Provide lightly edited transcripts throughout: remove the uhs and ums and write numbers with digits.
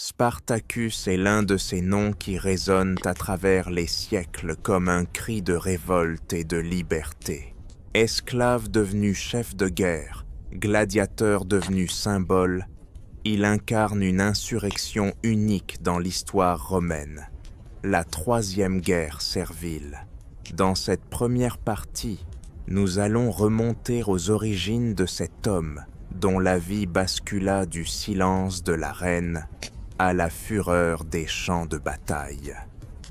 Spartacus est l'un de ces noms qui résonnent à travers les siècles comme un cri de révolte et de liberté. Esclave devenu chef de guerre, gladiateur devenu symbole, il incarne une insurrection unique dans l'histoire romaine, la Troisième Guerre servile. Dans cette première partie, nous allons remonter aux origines de cet homme dont la vie bascula du silence de l'arène à la fureur des champs de bataille.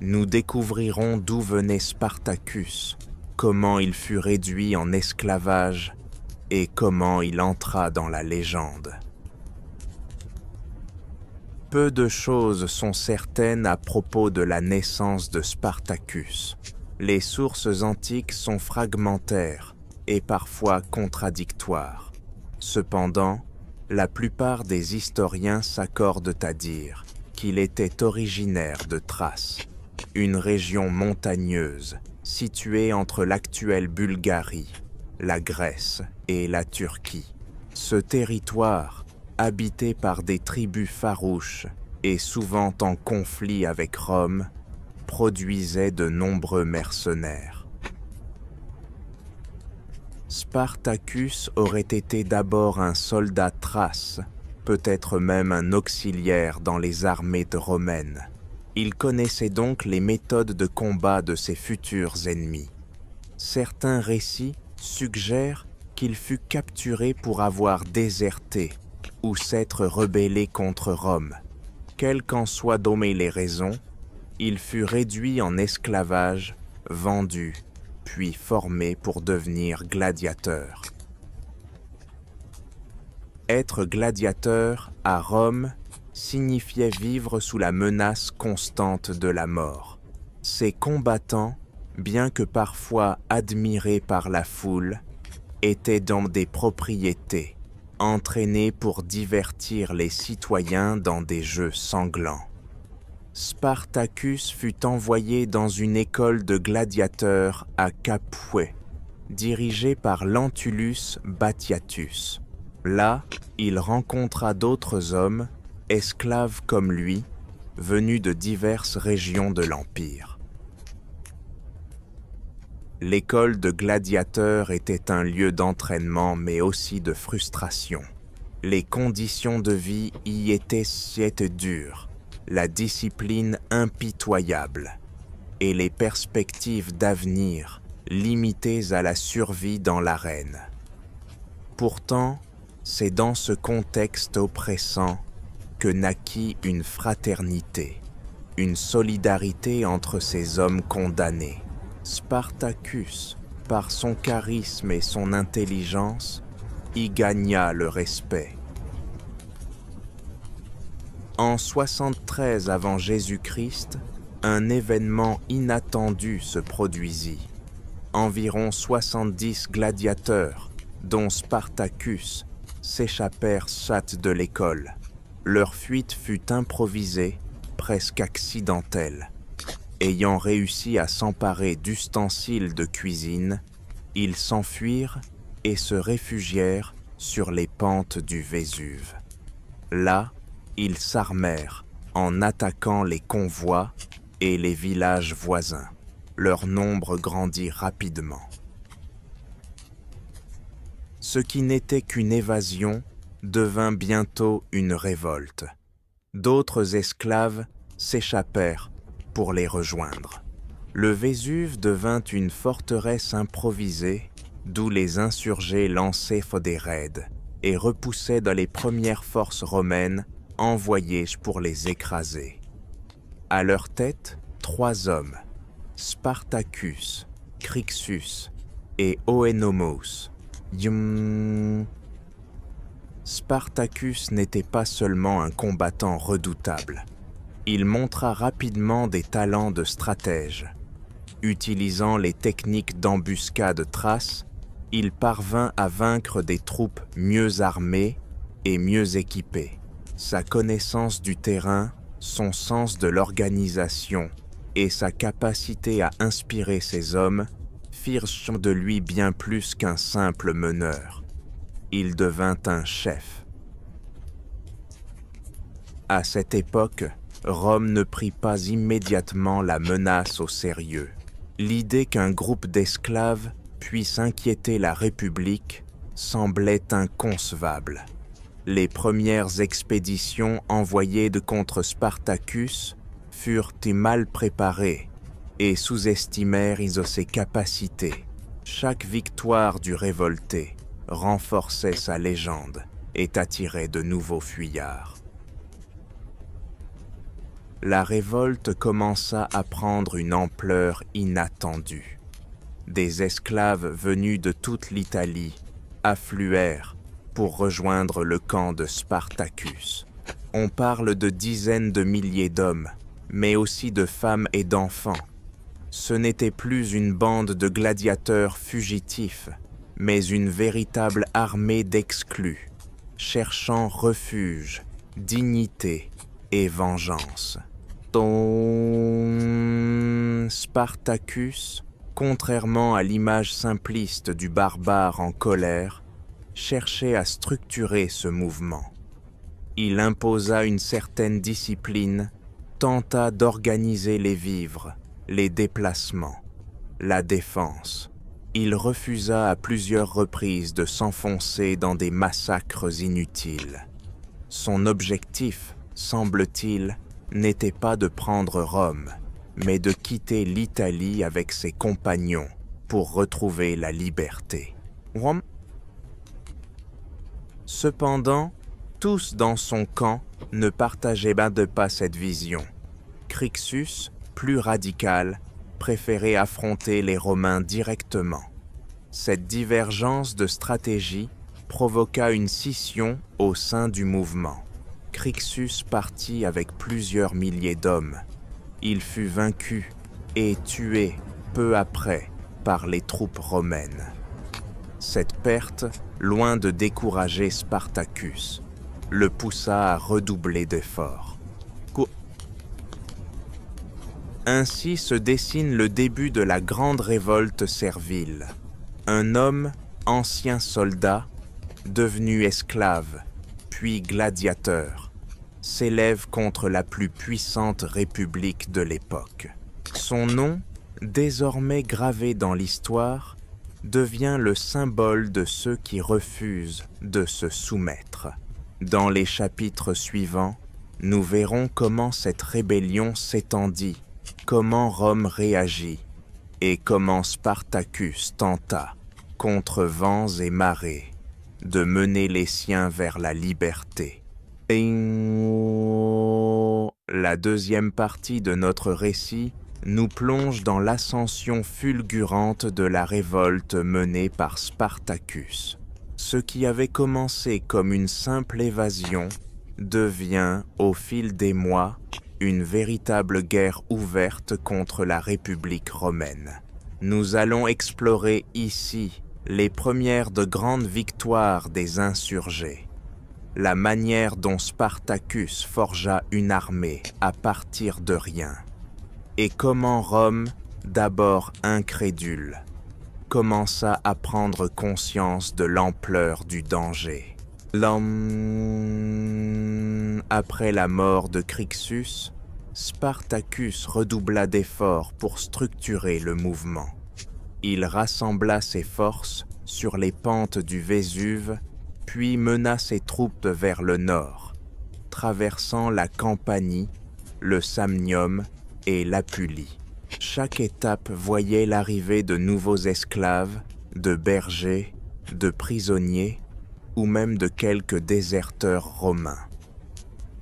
Nous découvrirons d'où venait Spartacus, comment il fut réduit en esclavage et comment il entra dans la légende. Peu de choses sont certaines à propos de la naissance de Spartacus. Les sources antiques sont fragmentaires et parfois contradictoires. Cependant, la plupart des historiens s'accordent à dire qu'il était originaire de Thrace, une région montagneuse située entre l'actuelle Bulgarie, la Grèce et la Turquie. Ce territoire, habité par des tribus farouches et souvent en conflit avec Rome, produisait de nombreux mercenaires. Spartacus aurait été d'abord un soldat thrace, peut-être même un auxiliaire dans les armées romaines. Il connaissait donc les méthodes de combat de ses futurs ennemis. Certains récits suggèrent qu'il fut capturé pour avoir déserté ou s'être rebellé contre Rome. Quelles qu'en soient donc les raisons, il fut réduit en esclavage, vendu, puis formé pour devenir gladiateur. Être gladiateur à Rome signifiait vivre sous la menace constante de la mort. Ces combattants, bien que parfois admirés par la foule, étaient dans des propriétés, entraînés pour divertir les citoyens dans des jeux sanglants. Spartacus fut envoyé dans une école de gladiateurs à Capua, dirigée par Lentulus Batiatus. Là, il rencontra d'autres hommes, esclaves comme lui, venus de diverses régions de l'Empire. L'école de gladiateurs était un lieu d'entraînement mais aussi de frustration. Les conditions de vie y étaient dures, la discipline impitoyable et les perspectives d'avenir limitées à la survie dans l'arène. Pourtant, c'est dans ce contexte oppressant que naquit une fraternité, une solidarité entre ces hommes condamnés. Spartacus, par son charisme et son intelligence, y gagna le respect. En 73 avant Jésus-Christ, un événement inattendu se produisit. Environ 70 gladiateurs, dont Spartacus, s'échappèrent de l'école. Leur fuite fut improvisée, presque accidentelle. Ayant réussi à s'emparer d'ustensiles de cuisine, ils s'enfuirent et se réfugièrent sur les pentes du Vésuve. Là, ils s'armèrent en attaquant les convois et les villages voisins. Leur nombre grandit rapidement. Ce qui n'était qu'une évasion devint bientôt une révolte. D'autres esclaves s'échappèrent pour les rejoindre. Le Vésuve devint une forteresse improvisée d'où les insurgés lançaient des raids et repoussaient dans les premières forces romaines envoyés pour les écraser. À leur tête, 3 hommes, Spartacus, Crixus et Oenomos. Spartacus n'était pas seulement un combattant redoutable. Il montra rapidement des talents de stratège. Utilisant les techniques d'embuscade thrace, il parvint à vaincre des troupes mieux armées et mieux équipées. Sa connaissance du terrain, son sens de l'organisation et sa capacité à inspirer ses hommes firent de lui bien plus qu'un simple meneur. Il devint un chef. À cette époque, Rome ne prit pas immédiatement la menace au sérieux. L'idée qu'un groupe d'esclaves puisse inquiéter la République semblait inconcevable. Les premières expéditions envoyées contre Spartacus furent mal préparées et sous-estimèrent ses capacités. Chaque victoire du révolté renforçait sa légende et attirait de nouveaux fuyards. La révolte commença à prendre une ampleur inattendue. Des esclaves venus de toute l'Italie affluèrent pour rejoindre le camp de Spartacus. On parle de dizaines de milliers d'hommes, mais aussi de femmes et d'enfants. Ce n'était plus une bande de gladiateurs fugitifs, mais une véritable armée d'exclus, cherchant refuge, dignité et vengeance. Spartacus, contrairement à l'image simpliste du barbare en colère, cherchait à structurer ce mouvement. Il imposa une certaine discipline, tenta d'organiser les vivres, les déplacements, la défense. Il refusa à plusieurs reprises de s'enfoncer dans des massacres inutiles. Son objectif, semble-t-il, n'était pas de prendre Rome, mais de quitter l'Italie avec ses compagnons pour retrouver la liberté. Cependant, tous dans son camp ne partageaient pas cette vision. Crixus, plus radical, préférait affronter les Romains directement. Cette divergence de stratégie provoqua une scission au sein du mouvement. Crixus partit avec plusieurs milliers d'hommes. Il fut vaincu et tué peu après par les troupes romaines. Cette perte, loin de décourager Spartacus, le poussa à redoubler d'efforts. Ainsi se dessine le début de la grande révolte servile. Un homme, ancien soldat, devenu esclave, puis gladiateur, s'élève contre la plus puissante république de l'époque. Son nom, désormais gravé dans l'histoire, devient le symbole de ceux qui refusent de se soumettre. Dans les chapitres suivants, nous verrons comment cette rébellion s'étendit, comment Rome réagit et comment Spartacus tenta, contre vents et marées, de mener les siens vers la liberté. La deuxième partie de notre récit nous plonge dans l'ascension fulgurante de la révolte menée par Spartacus. Ce qui avait commencé comme une simple évasion devient, au fil des mois, une véritable guerre ouverte contre la République romaine. Nous allons explorer ici les premières de grandes victoires des insurgés, la manière dont Spartacus forgea une armée à partir de rien, et comment Rome, d'abord incrédule, commença à prendre conscience de l'ampleur du danger. Après la mort de Crixus, Spartacus redoubla d'efforts pour structurer le mouvement. Il rassembla ses forces sur les pentes du Vésuve, puis mena ses troupes vers le nord, traversant la Campanie, le Samnium et l'Apulie. Chaque étape voyait l'arrivée de nouveaux esclaves, de bergers, de prisonniers ou même de quelques déserteurs romains.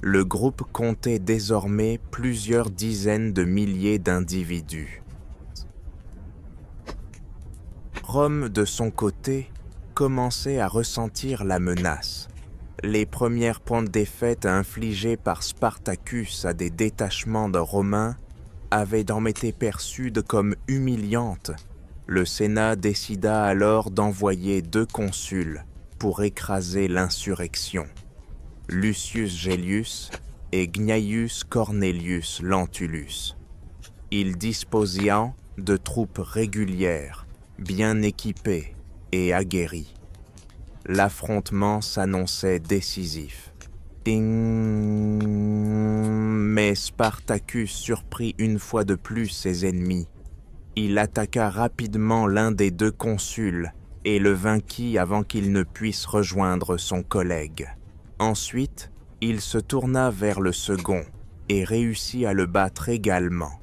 Le groupe comptait désormais plusieurs dizaines de milliers d'individus. Rome, de son côté, commençait à ressentir la menace. Les premières défaites infligées par Spartacus à des détachements de Romains avaient été perçues comme humiliantes. Le Sénat décida alors d'envoyer 2 consuls pour écraser l'insurrection, Lucius Gellius et Gnaeus Cornelius Lentulus. Ils disposaient de troupes régulières, bien équipées et aguerries. L'affrontement s'annonçait décisif. Ding. Mais Spartacus surprit une fois de plus ses ennemis. Il attaqua rapidement l'un des deux consuls et le vainquit avant qu'il ne puisse rejoindre son collègue. Ensuite, il se tourna vers le second et réussit à le battre également,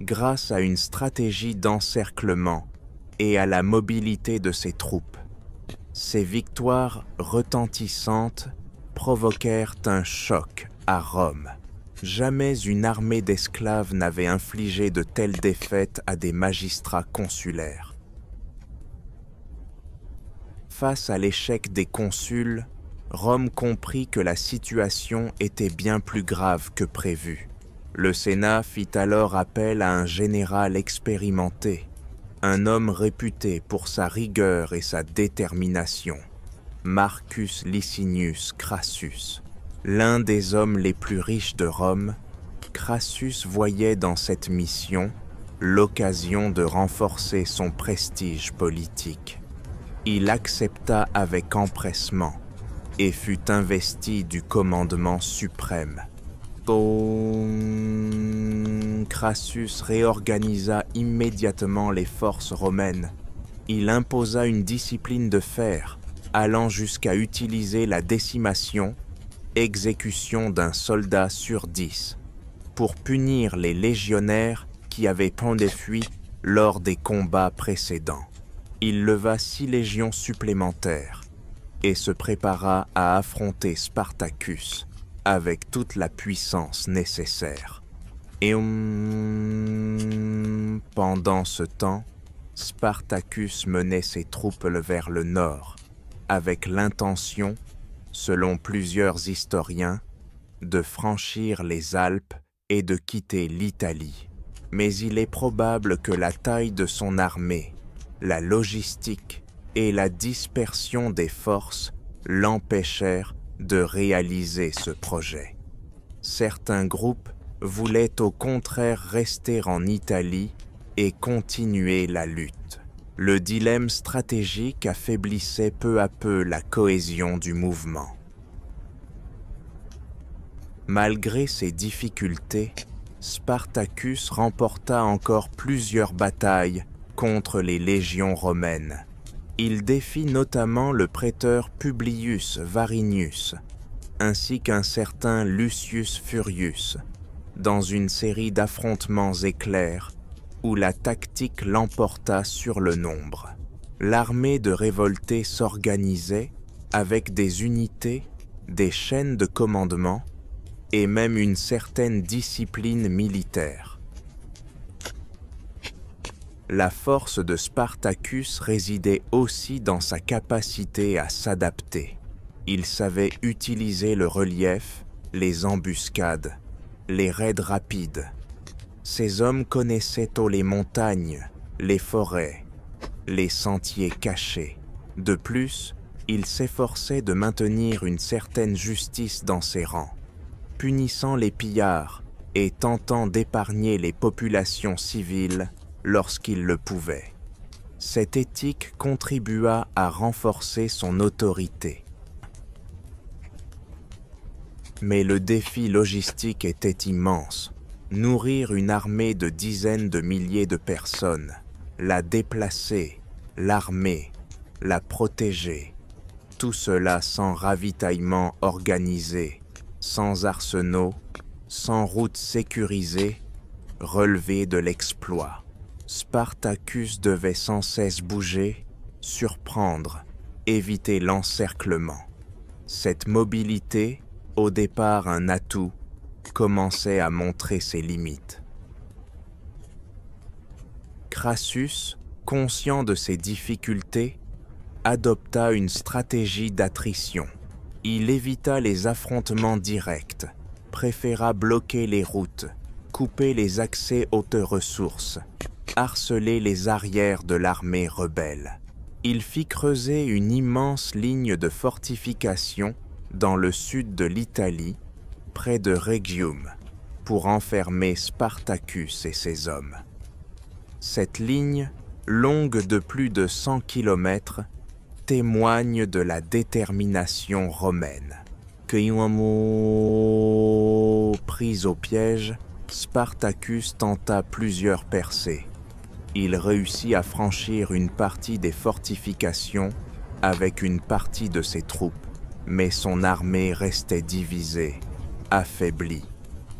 grâce à une stratégie d'encerclement et à la mobilité de ses troupes. Ces victoires retentissantes provoquèrent un choc à Rome. Jamais une armée d'esclaves n'avait infligé de telles défaites à des magistrats consulaires. Face à l'échec des consuls, Rome comprit que la situation était bien plus grave que prévu. Le Sénat fit alors appel à un général expérimenté, un homme réputé pour sa rigueur et sa détermination, Marcus Licinius Crassus. L'un des hommes les plus riches de Rome, Crassus voyait dans cette mission l'occasion de renforcer son prestige politique. Il accepta avec empressement et fut investi du commandement suprême. Crassus réorganisa immédiatement les forces romaines. Il imposa une discipline de fer, allant jusqu'à utiliser la décimation, exécution d'un soldat sur 10, pour punir les légionnaires qui avaient pris fuite lors des combats précédents. Il leva 6 légions supplémentaires et se prépara à affronter Spartacus avec toute la puissance nécessaire. Et pendant ce temps, Spartacus menait ses troupes vers le nord, avec l'intention, selon plusieurs historiens, de franchir les Alpes et de quitter l'Italie. Mais il est probable que la taille de son armée, la logistique et la dispersion des forces l'empêchèrent de réaliser ce projet. Certains groupes voulaient au contraire rester en Italie et continuer la lutte. Le dilemme stratégique affaiblissait peu à peu la cohésion du mouvement. Malgré ces difficultés, Spartacus remporta encore plusieurs batailles contre les légions romaines. Il défit notamment le préteur Publius Varinius, ainsi qu'un certain Lucius Furius, dans une série d'affrontements éclairs où la tactique l'emporta sur le nombre. L'armée de révoltés s'organisait avec des unités, des chaînes de commandement et même une certaine discipline militaire. La force de Spartacus résidait aussi dans sa capacité à s'adapter. Il savait utiliser le relief, les embuscades, les raids rapides. Ces hommes connaissaient tôt les montagnes, les forêts, les sentiers cachés. De plus, ils s'efforçaient de maintenir une certaine justice dans ses rangs, punissant les pillards et tentant d'épargner les populations civiles lorsqu'il le pouvait. Cette éthique contribua à renforcer son autorité. Mais le défi logistique était immense. Nourrir une armée de dizaines de milliers de personnes, la déplacer, l'armer, la protéger, tout cela sans ravitaillement organisé, sans arsenaux, sans routes sécurisées, relevait de l'exploit. Spartacus devait sans cesse bouger, surprendre, éviter l'encerclement. Cette mobilité, au départ un atout, commençait à montrer ses limites. Crassus, conscient de ces difficultés, adopta une stratégie d'attrition. Il évita les affrontements directs, préféra bloquer les routes, couper les accès aux ressources, harceler les arrières de l'armée rebelle. Il fit creuser une immense ligne de fortifications dans le sud de l'Italie, près de Rhegium, pour enfermer Spartacus et ses hommes. Cette ligne, longue de plus de 100 km, témoigne de la détermination romaine. Pris au piège, Spartacus tenta plusieurs percées. Il réussit à franchir une partie des fortifications avec une partie de ses troupes, mais son armée restait divisée, affaiblie.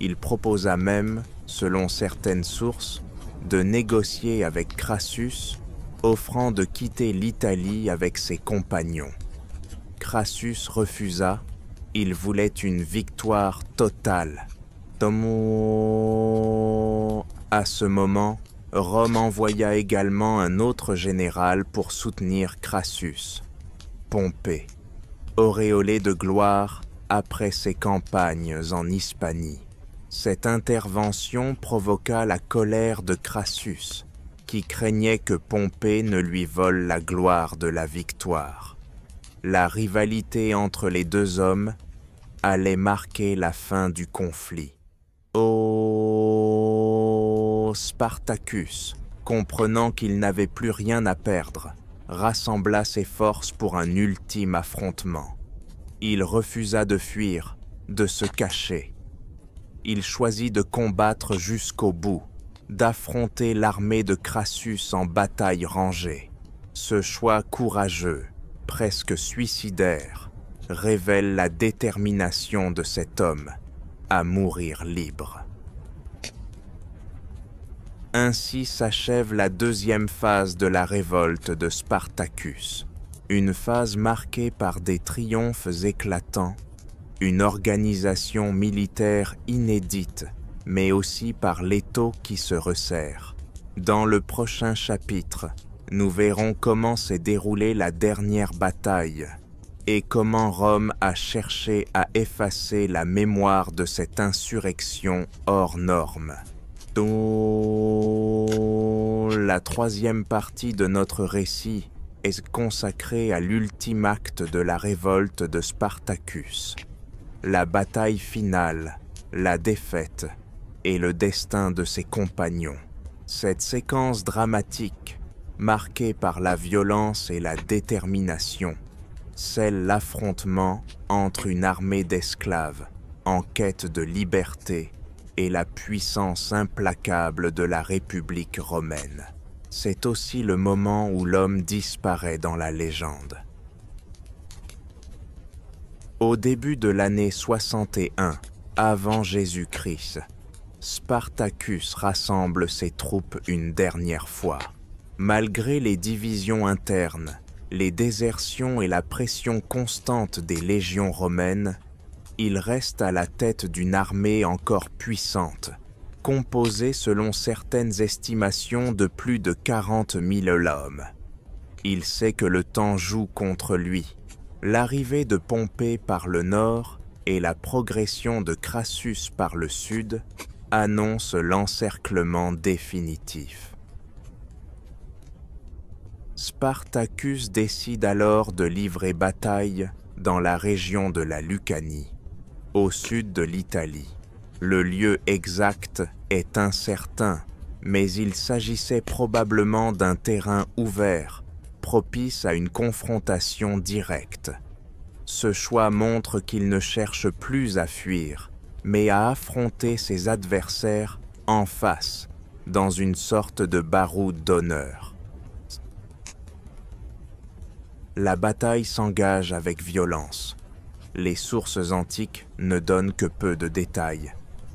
Il proposa même, selon certaines sources, de négocier avec Crassus, offrant de quitter l'Italie avec ses compagnons. Crassus refusa, il voulait une victoire totale. À ce moment, Rome envoya également un autre général pour soutenir Crassus, Pompée, auréolé de gloire après ses campagnes en Hispanie. Cette intervention provoqua la colère de Crassus, qui craignait que Pompée ne lui vole la gloire de la victoire. La rivalité entre les deux hommes allait marquer la fin du conflit. Spartacus, comprenant qu'il n'avait plus rien à perdre, rassembla ses forces pour un ultime affrontement. Il refusa de fuir, de se cacher. Il choisit de combattre jusqu'au bout, d'affronter l'armée de Crassus en bataille rangée. Ce choix courageux, presque suicidaire, révèle la détermination de cet homme à mourir libre. Ainsi s'achève la deuxième phase de la révolte de Spartacus, une phase marquée par des triomphes éclatants, une organisation militaire inédite, mais aussi par l'étau qui se resserre. Dans le prochain chapitre, nous verrons comment s'est déroulée la dernière bataille et comment Rome a cherché à effacer la mémoire de cette insurrection hors norme. La troisième partie de notre récit est consacrée à l'ultime acte de la révolte de Spartacus, la bataille finale, la défaite et le destin de ses compagnons. Cette séquence dramatique, marquée par la violence et la détermination, scelle l'affrontement entre une armée d'esclaves en quête de liberté et la puissance implacable de la République romaine. C'est aussi le moment où l'homme disparaît dans la légende. Au début de l'année 61, avant Jésus-Christ, Spartacus rassemble ses troupes une dernière fois. Malgré les divisions internes, les désertions et la pression constante des légions romaines, il reste à la tête d'une armée encore puissante, composée selon certaines estimations de plus de 40 000 hommes. Il sait que le temps joue contre lui. L'arrivée de Pompée par le nord et la progression de Crassus par le sud annoncent l'encerclement définitif. Spartacus décide alors de livrer bataille dans la région de la Lucanie, au sud de l'Italie. Le lieu exact est incertain, mais il s'agissait probablement d'un terrain ouvert, propice à une confrontation directe. Ce choix montre qu'il ne cherche plus à fuir, mais à affronter ses adversaires en face, dans une sorte de baroud d'honneur. La bataille s'engage avec violence. Les sources antiques ne donnent que peu de détails,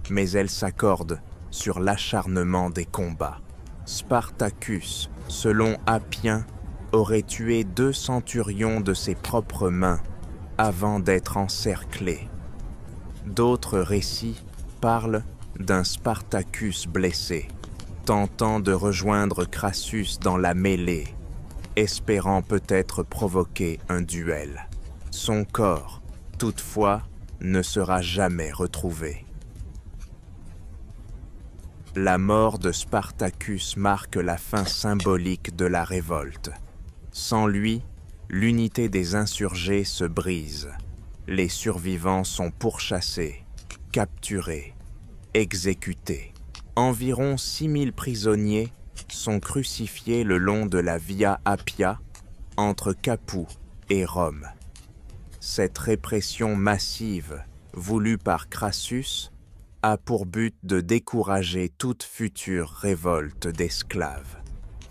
mais elles s'accordent sur l'acharnement des combats. Spartacus, selon Appien, aurait tué 2 centurions de ses propres mains avant d'être encerclé. D'autres récits parlent d'un Spartacus blessé, tentant de rejoindre Crassus dans la mêlée, espérant peut-être provoquer un duel. Son corps, toutefois, ne sera jamais retrouvé. La mort de Spartacus marque la fin symbolique de la révolte. Sans lui, l'unité des insurgés se brise. Les survivants sont pourchassés, capturés, exécutés. Environ 6000 prisonniers sont crucifiés le long de la Via Appia, entre Capoue et Rome. Cette répression massive, voulue par Crassus, a pour but de décourager toute future révolte d'esclaves.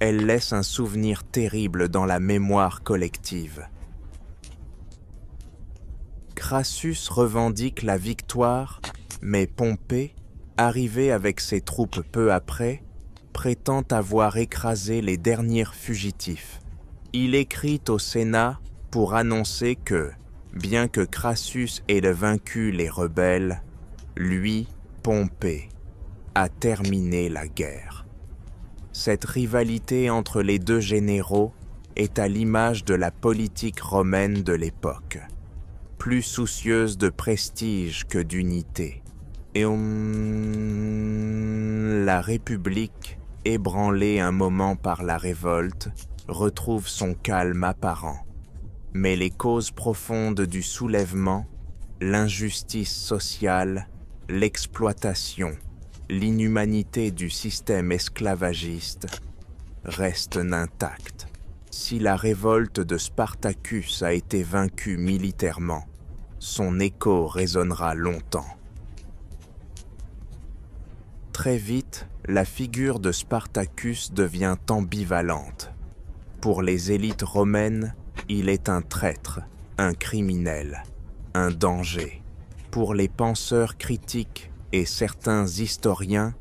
Elle laisse un souvenir terrible dans la mémoire collective. Crassus revendique la victoire, mais Pompée, arrivé avec ses troupes peu après, prétend avoir écrasé les derniers fugitifs. Il écrit au Sénat pour annoncer que, bien que Crassus ait vaincu les rebelles, lui, Pompée, a terminé la guerre. Cette rivalité entre les deux généraux est à l'image de la politique romaine de l'époque, plus soucieuse de prestige que d'unité. Et la République, ébranlée un moment par la révolte, retrouve son calme apparent. Mais les causes profondes du soulèvement, l'injustice sociale, l'exploitation, l'inhumanité du système esclavagiste restent intactes. Si la révolte de Spartacus a été vaincue militairement, son écho résonnera longtemps. Très vite, la figure de Spartacus devient ambivalente. Pour les élites romaines, il est un traître, un criminel, un danger. Pour les penseurs critiques et certains historiens,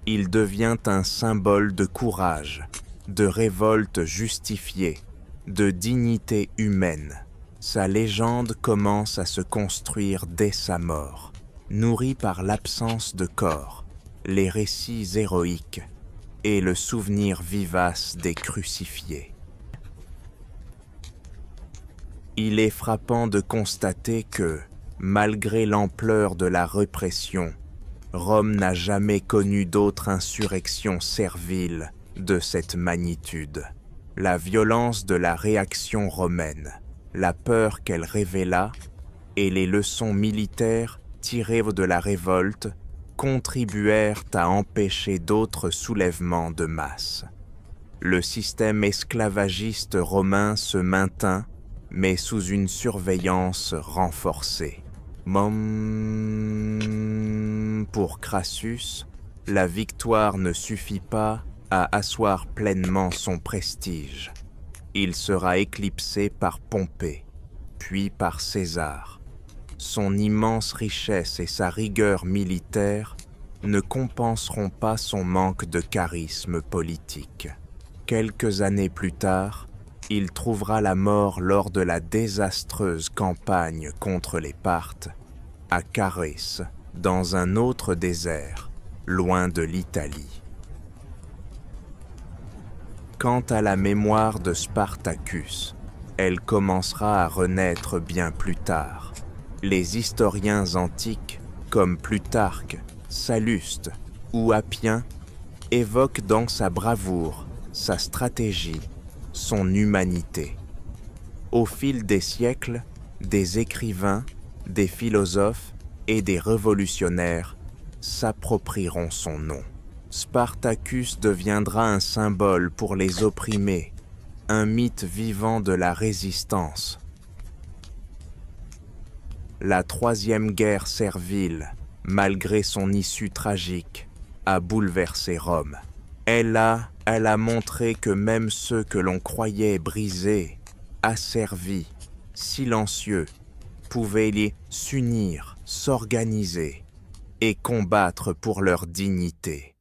il devient un symbole de courage, de révolte justifiée, de dignité humaine. Sa légende commence à se construire dès sa mort, nourrie par l'absence de corps, les récits héroïques et le souvenir vivace des crucifiés. Il est frappant de constater que, malgré l'ampleur de la répression, Rome n'a jamais connu d'autre insurrection servile de cette magnitude. La violence de la réaction romaine, la peur qu'elle révéla et les leçons militaires tirées de la révolte contribuèrent à empêcher d'autres soulèvements de masse. Le système esclavagiste romain se maintint, mais sous une surveillance renforcée. Pour Crassus, la victoire ne suffit pas à asseoir pleinement son prestige. Il sera éclipsé par Pompée, puis par César. Son immense richesse et sa rigueur militaire ne compenseront pas son manque de charisme politique. Quelques années plus tard, il trouvera la mort lors de la désastreuse campagne contre les Parthes, à Carrès, dans un autre désert, loin de l'Italie. Quant à la mémoire de Spartacus, elle commencera à renaître bien plus tard. Les historiens antiques, comme Plutarque, Salluste ou Appien, évoquent dans sa bravoure, sa stratégie, son humanité. Au fil des siècles, des écrivains, des philosophes et des révolutionnaires s'approprieront son nom. Spartacus deviendra un symbole pour les opprimés, un mythe vivant de la résistance. La Troisième Guerre servile, malgré son issue tragique, a bouleversé Rome. Elle a montré que même ceux que l'on croyait brisés, asservis, silencieux, pouvaient s'unir, s'organiser et combattre pour leur dignité.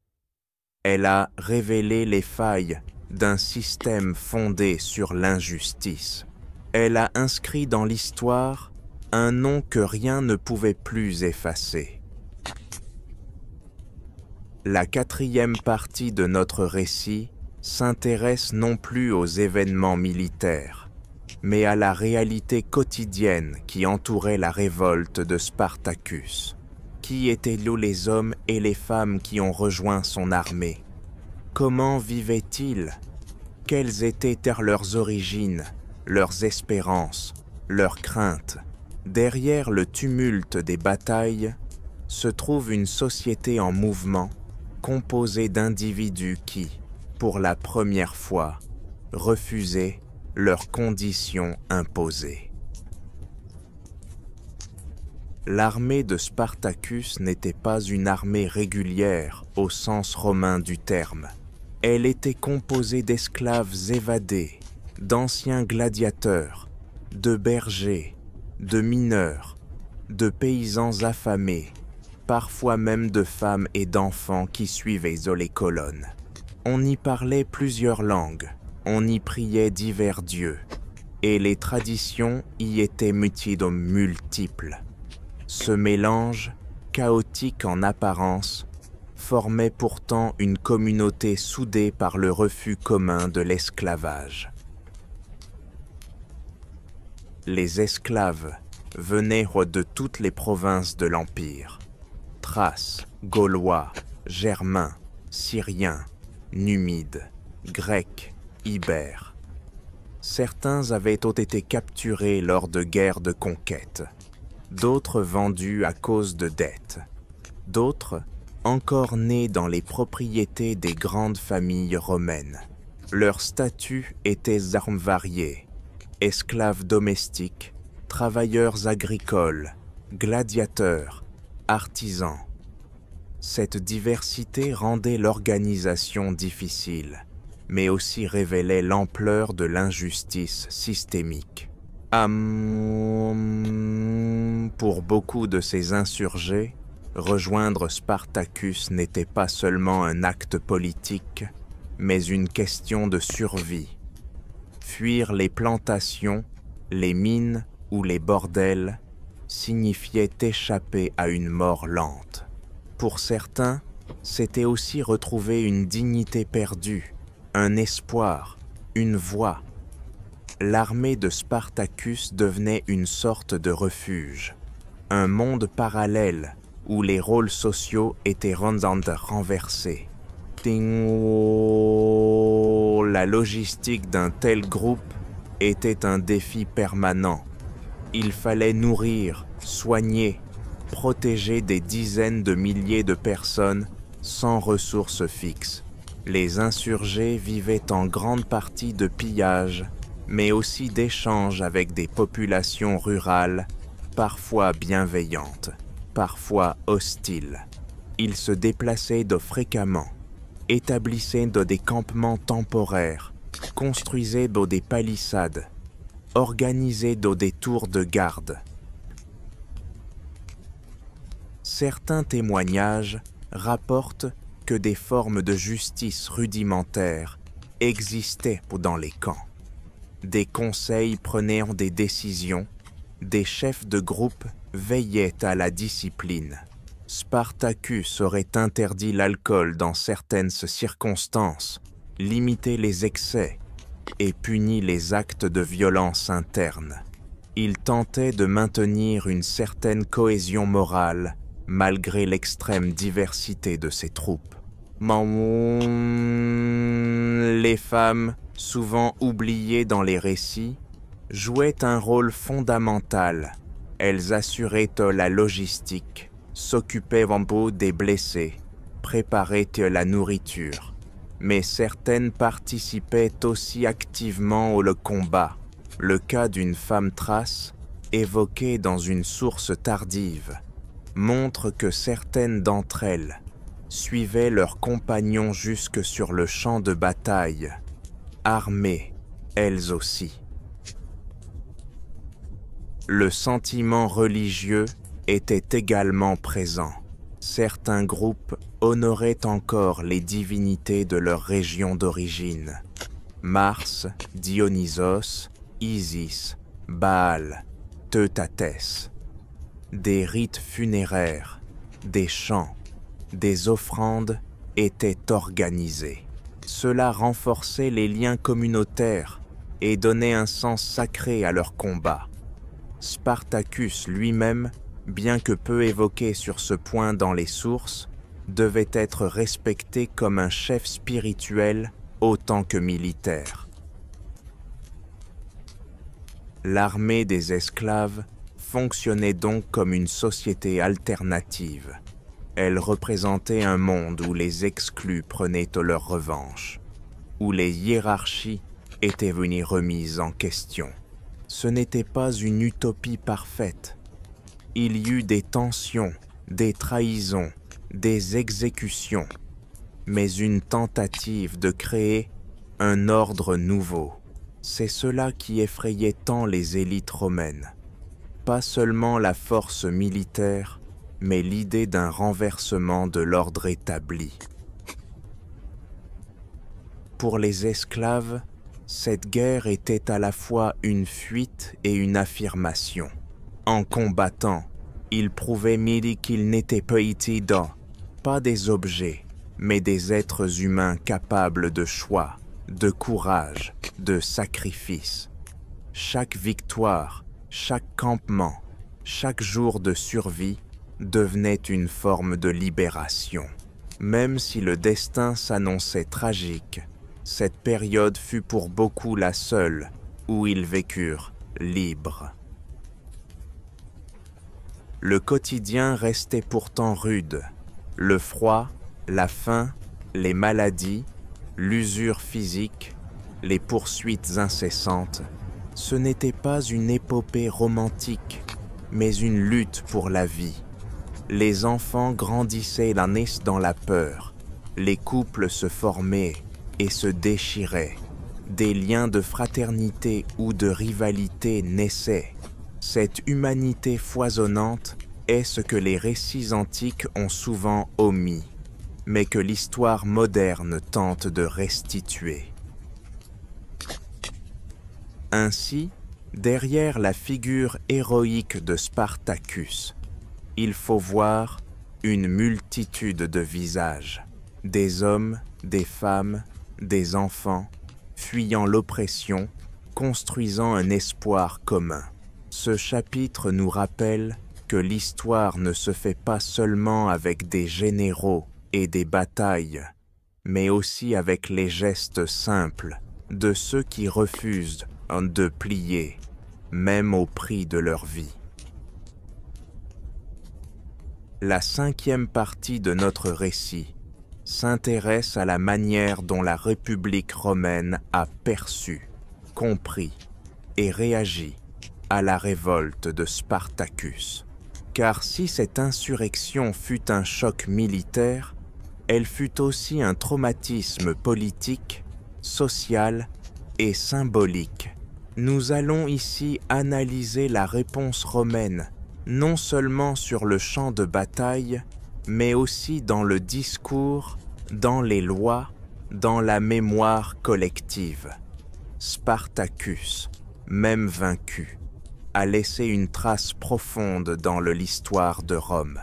Elle a révélé les failles d'un système fondé sur l'injustice. Elle a inscrit dans l'histoire un nom que rien ne pouvait plus effacer. La quatrième partie de notre récit s'intéresse non plus aux événements militaires, mais à la réalité quotidienne qui entourait la révolte de Spartacus. Qui étaient-ils les hommes et les femmes qui ont rejoint son armée? Comment vivaient-ils? Quelles étaient leurs origines, leurs espérances, leurs craintes? Derrière le tumulte des batailles se trouve une société en mouvement, composée d'individus qui, pour la première fois, refusaient leurs conditions imposées. L'armée de Spartacus n'était pas une armée régulière au sens romain du terme. Elle était composée d'esclaves évadés, d'anciens gladiateurs, de bergers, de mineurs, de paysans affamés, parfois même de femmes et d'enfants qui suivaient les colonnes. On y parlait plusieurs langues, on y priait divers dieux, et les traditions y étaient multiples. Ce mélange, chaotique en apparence, formait pourtant une communauté soudée par le refus commun de l'esclavage. Les esclaves venaient de toutes les provinces de l'Empire. Thraces, Gaulois, Germains, Syriens, Numides, Grecs, Ibères. Certains avaient été capturés lors de guerres de conquête, d'autres vendus à cause de dettes, d'autres encore nés dans les propriétés des grandes familles romaines. Leur statut était varié: esclaves domestiques, travailleurs agricoles, gladiateurs, artisans. Cette diversité rendait l'organisation difficile, mais aussi révélait l'ampleur de l'injustice systémique. Pour beaucoup de ces insurgés, rejoindre Spartacus n'était pas seulement un acte politique, mais une question de survie. Fuir les plantations, les mines ou les bordels signifiait échapper à une mort lente. Pour certains, c'était aussi retrouver une dignité perdue, un espoir, une voie. L'armée de Spartacus devenait une sorte de refuge, un monde parallèle où les rôles sociaux étaient renversés. La logistique d'un tel groupe était un défi permanent. Il fallait nourrir, soigner, protéger des dizaines de milliers de personnes sans ressources fixes. Les insurgés vivaient en grande partie de pillages, mais aussi d'échanges avec des populations rurales, parfois bienveillantes, parfois hostiles. Ils se déplaçaient fréquemment, établissaient des campements temporaires, construisaient des palissades, organisaient des tours de garde. Certains témoignages rapportent que des formes de justice rudimentaires existaient dans les camps. Des conseils prenaient des décisions, des chefs de groupe veillaient à la discipline. Spartacus aurait interdit l'alcool dans certaines circonstances, limité les excès et puni les actes de violence interne. Il tentait de maintenir une certaine cohésion morale malgré l'extrême diversité de ses troupes. Les femmes, souvent oubliées dans les récits, jouaient un rôle fondamental. Elles assuraient la logistique, s'occupaient des blessés, préparaient la nourriture. Mais certaines participaient aussi activement au combat. Le cas d'une femme thrace, évoqué dans une source tardive, montre que certaines d'entre elles suivaient leurs compagnons jusque sur le champ de bataille, armées, elles aussi. Le sentiment religieux était également présent. Certains groupes honoraient encore les divinités de leur région d'origine. Mars, Dionysos, Isis, Baal, Teutatès. Des rites funéraires, des chants, des offrandes étaient organisés. Cela renforçait les liens communautaires et donnait un sens sacré à leur combat. Spartacus lui-même, bien que peu évoqué sur ce point dans les sources, devait être respecté comme un chef spirituel autant que militaire. L'armée des esclaves fonctionnait donc comme une société alternative. Elle représentait un monde où les exclus prenaient leur revanche, où les hiérarchies étaient venues remises en question. Ce n'était pas une utopie parfaite, Il y eut des tensions, des trahisons, des exécutions, mais une tentative de créer un ordre nouveau. C'est cela qui effrayait tant les élites romaines. Pas seulement la force militaire, mais l'idée d'un renversement de l'ordre établi. Pour les esclaves, cette guerre était à la fois une fuite et une affirmation. En combattant, ils prouvaient qu'ils n'étaient pas des objets, mais des êtres humains capables de choix, de courage, de sacrifice. Chaque victoire, chaque campement, chaque jour de survie devenait une forme de libération. Même si le destin s'annonçait tragique, cette période fut pour beaucoup la seule où ils vécurent libres. Le quotidien restait pourtant rude. Le froid, la faim, les maladies, l'usure physique, les poursuites incessantes, ce n'était pas une épopée romantique, mais une lutte pour la vie. Les enfants grandissaient dans la peur, les couples se formaient et se déchiraient, des liens de fraternité ou de rivalité naissaient. Cette humanité foisonnante est ce que les récits antiques ont souvent omis, mais que l'histoire moderne tente de restituer. Ainsi, derrière la figure héroïque de Spartacus, il faut voir une multitude de visages, des hommes, des femmes, des enfants, fuyant l'oppression, construisant un espoir commun. Ce chapitre nous rappelle que l'histoire ne se fait pas seulement avec des généraux et des batailles, mais aussi avec les gestes simples de ceux qui refusent de plier, même au prix de leur vie. La 5e partie de notre récit s'intéresse à la manière dont la République romaine a perçu, compris et réagi à la révolte de Spartacus. Car si cette insurrection fut un choc militaire, elle fut aussi un traumatisme politique, social et symbolique. Nous allons ici analyser la réponse romaine, non seulement sur le champ de bataille, mais aussi dans le discours, dans les lois, dans la mémoire collective. Spartacus, même vaincu, a laissé une trace profonde dans l'histoire de Rome.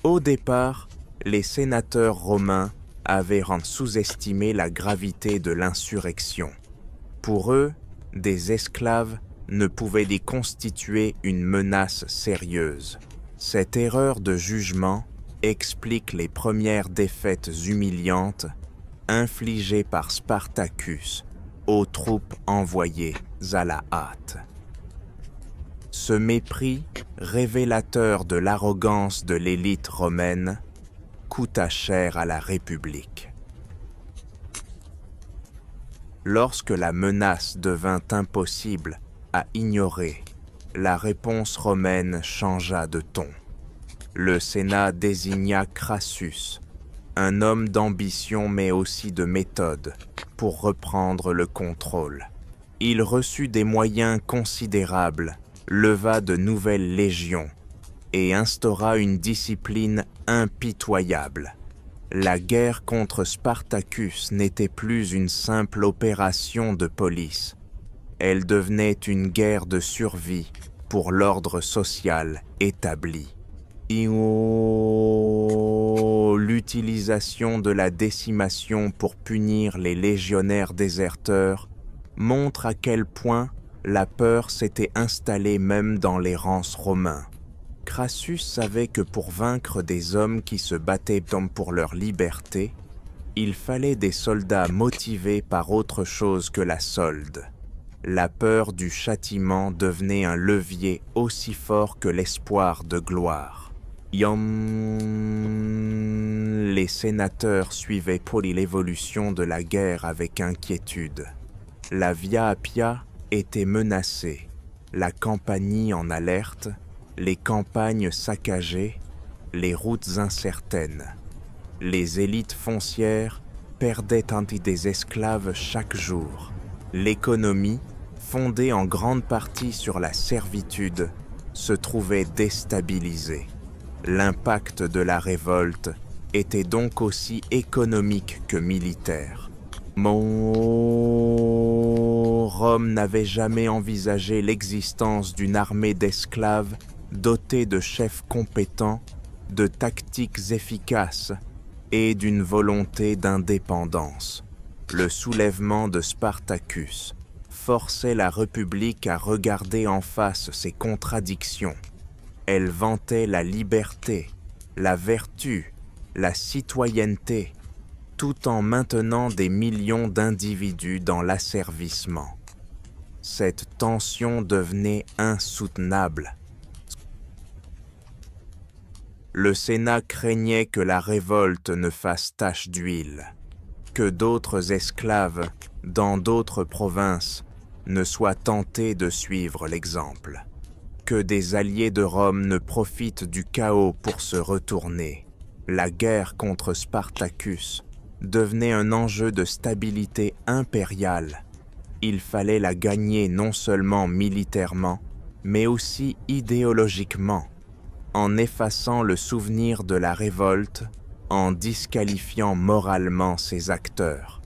Au départ, les sénateurs romains avaient sous-estimé la gravité de l'insurrection. Pour eux, des esclaves ne pouvaient y constituer une menace sérieuse. Cette erreur de jugement explique les premières défaites humiliantes infligées par Spartacus aux troupes envoyées à la hâte. Ce mépris, révélateur de l'arrogance de l'élite romaine, coûta cher à la République. Lorsque la menace devint impossible à ignorer, la réponse romaine changea de ton. Le Sénat désigna Crassus, un homme d'ambition mais aussi de méthode, pour reprendre le contrôle. Il reçut des moyens considérables, leva de nouvelles légions et instaura une discipline impitoyable. La guerre contre Spartacus n'était plus une simple opération de police. Elle devenait une guerre de survie pour l'ordre social établi. L'utilisation de la décimation pour punir les légionnaires déserteurs montre à quel point la peur s'était installée même dans les rangs romains. Crassus savait que pour vaincre des hommes qui se battaient pour leur liberté, il fallait des soldats motivés par autre chose que la solde. La peur du châtiment devenait un levier aussi fort que l'espoir de gloire. Les sénateurs suivaient l'évolution de la guerre avec inquiétude. La Via Appia était menacée. la campanie en alerte, les campagnes saccagées, les routes incertaines. Les élites foncières perdaient des esclaves chaque jour. L'économie, fondée en grande partie sur la servitude, se trouvait déstabilisée. L'impact de la révolte était donc aussi économique que militaire. Rome n'avait jamais envisagé l'existence d'une armée d'esclaves dotée de chefs compétents, de tactiques efficaces et d'une volonté d'indépendance. Le soulèvement de Spartacus forçait la République à regarder en face ses contradictions. Elle vantait la liberté, la vertu, la citoyenneté, tout en maintenant des millions d'individus dans l'asservissement. Cette tension devenait insoutenable. Le Sénat craignait que la révolte ne fasse tache d'huile, que d'autres esclaves, dans d'autres provinces, ne soient tentés de suivre l'exemple, que des alliés de Rome ne profitent du chaos pour se retourner. La guerre contre Spartacus devenait un enjeu de stabilité impériale. Il fallait la gagner non seulement militairement, mais aussi idéologiquement, en effaçant le souvenir de la révolte, en disqualifiant moralement ses acteurs.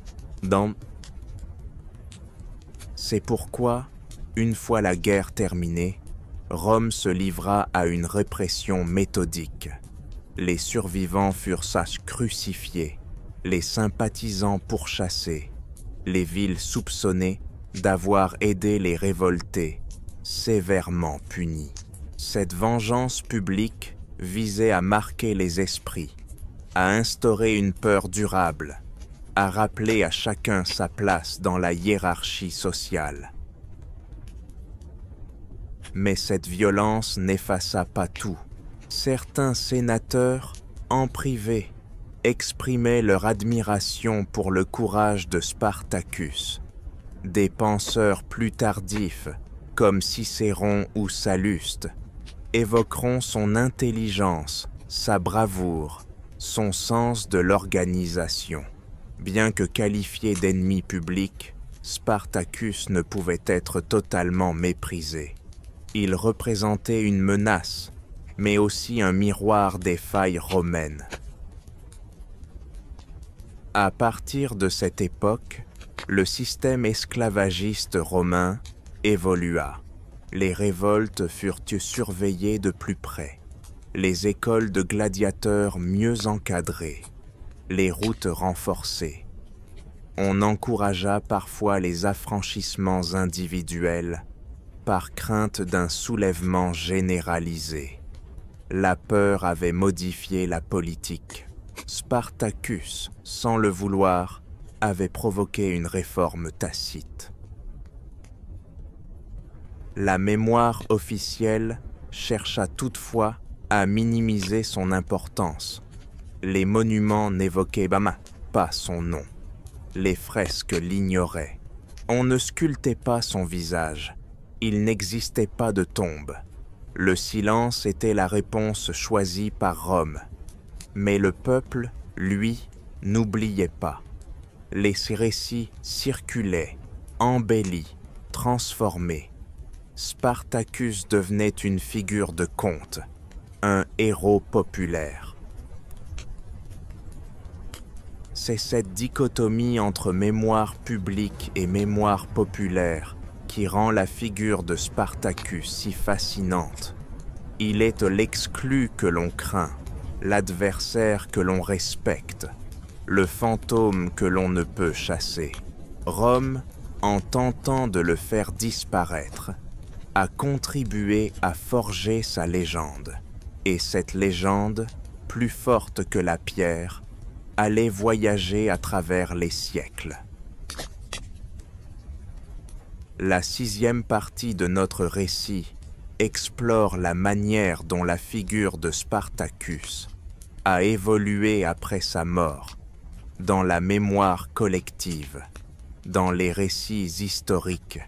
C'est pourquoi, une fois la guerre terminée, Rome se livra à une répression méthodique. Les survivants furent crucifiés, les sympathisants pourchassés, les villes soupçonnées d'avoir aidé les révoltés, sévèrement punies. Cette vengeance publique visait à marquer les esprits, à instaurer une peur durable, à rappeler à chacun sa place dans la hiérarchie sociale. Mais cette violence n'effaça pas tout. Certains sénateurs, en privé, exprimaient leur admiration pour le courage de Spartacus. Des penseurs plus tardifs, comme Cicéron ou Salluste, évoqueront son intelligence, sa bravoure, son sens de l'organisation. Bien que qualifié d'ennemi public, Spartacus ne pouvait être totalement méprisé. Il représentait une menace, mais aussi un miroir des failles romaines. À partir de cette époque, le système esclavagiste romain évolua. Les révoltes furent surveillées de plus près, les écoles de gladiateurs mieux encadrées, les routes renforcées. On encouragea parfois les affranchissements individuels par crainte d'un soulèvement généralisé. La peur avait modifié la politique. Spartacus, sans le vouloir, avait provoqué une réforme tacite. La mémoire officielle chercha toutefois à minimiser son importance. Les monuments n'évoquaient pas son nom. Les fresques l'ignoraient. On ne sculptait pas son visage. Il n'existait pas de tombe. Le silence était la réponse choisie par Rome. Mais le peuple, lui, n'oubliait pas. Les récits circulaient, embellis, transformés. Spartacus devenait une figure de conte, un héros populaire. C'est cette dichotomie entre mémoire publique et mémoire populaire qui rend la figure de Spartacus si fascinante. Il est l'exclu que l'on craint, l'adversaire que l'on respecte, le fantôme que l'on ne peut chasser. Rome, en tentant de le faire disparaître, a contribué à forger sa légende. Et cette légende, plus forte que la pierre, allait voyager à travers les siècles. La 6e partie de notre récit explore la manière dont la figure de Spartacus a évolué après sa mort, dans la mémoire collective, dans les récits historiques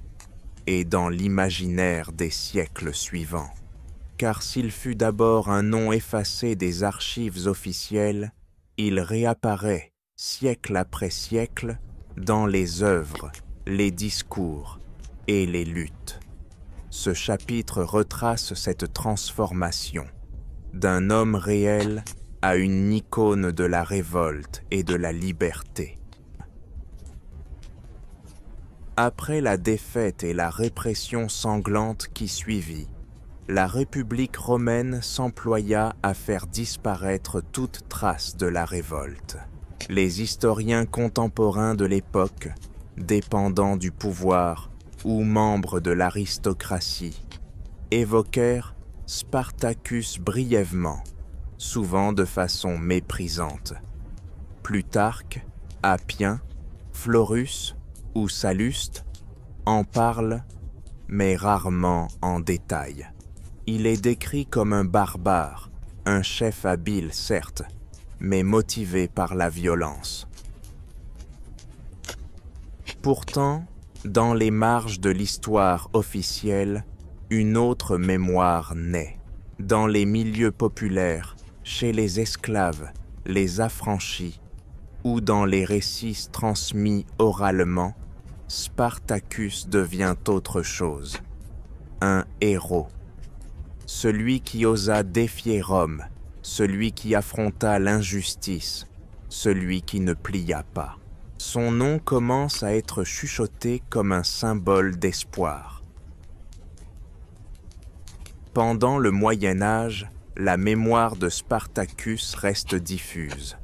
et dans l'imaginaire des siècles suivants. Car s'il fut d'abord un nom effacé des archives officielles, il réapparaît, siècle après siècle, dans les œuvres, les discours et les luttes. Ce chapitre retrace cette transformation d'un homme réel à une icône de la révolte et de la liberté. Après la défaite et la répression sanglante qui suivit, la République romaine s'employa à faire disparaître toute trace de la révolte. Les historiens contemporains de l'époque, dépendants du pouvoir ou membres de l'aristocratie, évoquèrent Spartacus brièvement, souvent de façon méprisante. Plutarque, Appien, Florus ou Salluste en parlent, mais rarement en détail. Il est décrit comme un barbare, un chef habile certes, mais motivé par la violence. Pourtant, dans les marges de l'histoire officielle, une autre mémoire naît. Dans les milieux populaires, chez les esclaves, les affranchis, ou dans les récits transmis oralement, Spartacus devient autre chose. Un héros. Celui qui osa défier Rome, celui qui affronta l'injustice, celui qui ne plia pas. Son nom commence à être chuchoté comme un symbole d'espoir. Pendant le Moyen Âge, la mémoire de Spartacus reste diffuse.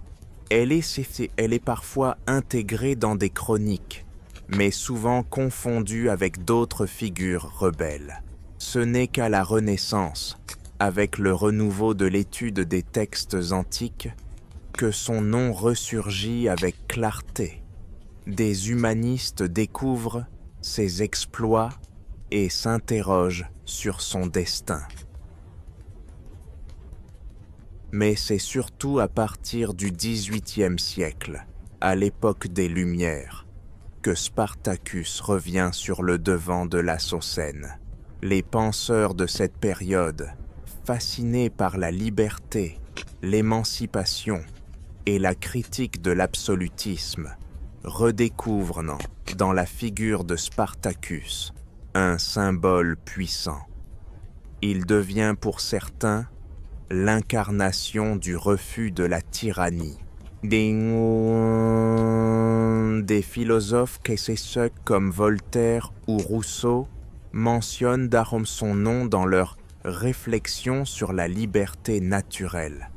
Elle est parfois intégrée dans des chroniques, mais souvent confondue avec d'autres figures rebelles. Ce n'est qu'à la Renaissance, avec le renouveau de l'étude des textes antiques, que son nom ressurgit avec clarté. Des humanistes découvrent ses exploits et s'interrogent sur son destin. Mais c'est surtout à partir du XVIIIe siècle, à l'époque des Lumières, que Spartacus revient sur le devant de la scène. Les penseurs de cette période, fascinés par la liberté, l'émancipation et la critique de l'absolutisme, redécouvrent dans la figure de Spartacus un symbole puissant. Il devient pour certains l'incarnation du refus de la tyrannie. Des philosophes comme Voltaire ou Rousseau mentionnent son nom dans leurs réflexions sur la liberté naturelle.